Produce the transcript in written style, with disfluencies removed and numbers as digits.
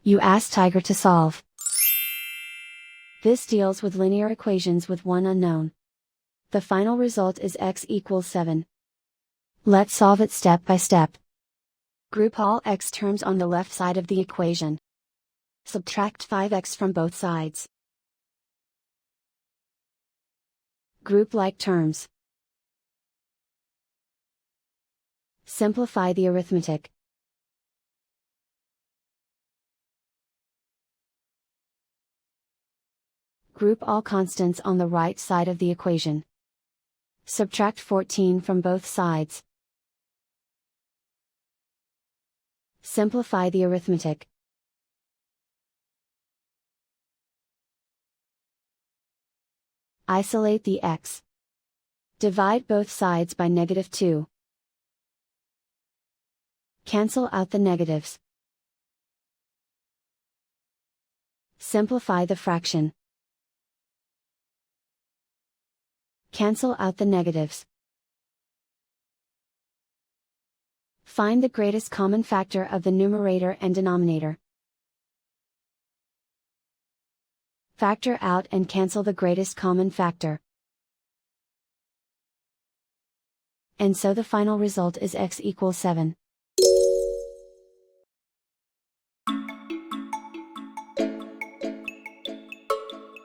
You ask Tiger to solve. This deals with linear equations with one unknown. The final result is x equals 7. Let's solve it step by step. Group all x terms on the left side of the equation. Subtract 5x from both sides. Group like terms. Simplify the arithmetic. Group all constants on the right side of the equation. Subtract 14 from both sides. Simplify the arithmetic. Isolate the x. Divide both sides by -2. Cancel out the negatives. Simplify the fraction. Cancel out the negatives. Find the greatest common factor of the numerator and denominator. Factor out and cancel the greatest common factor. And so the final result is x equals 7.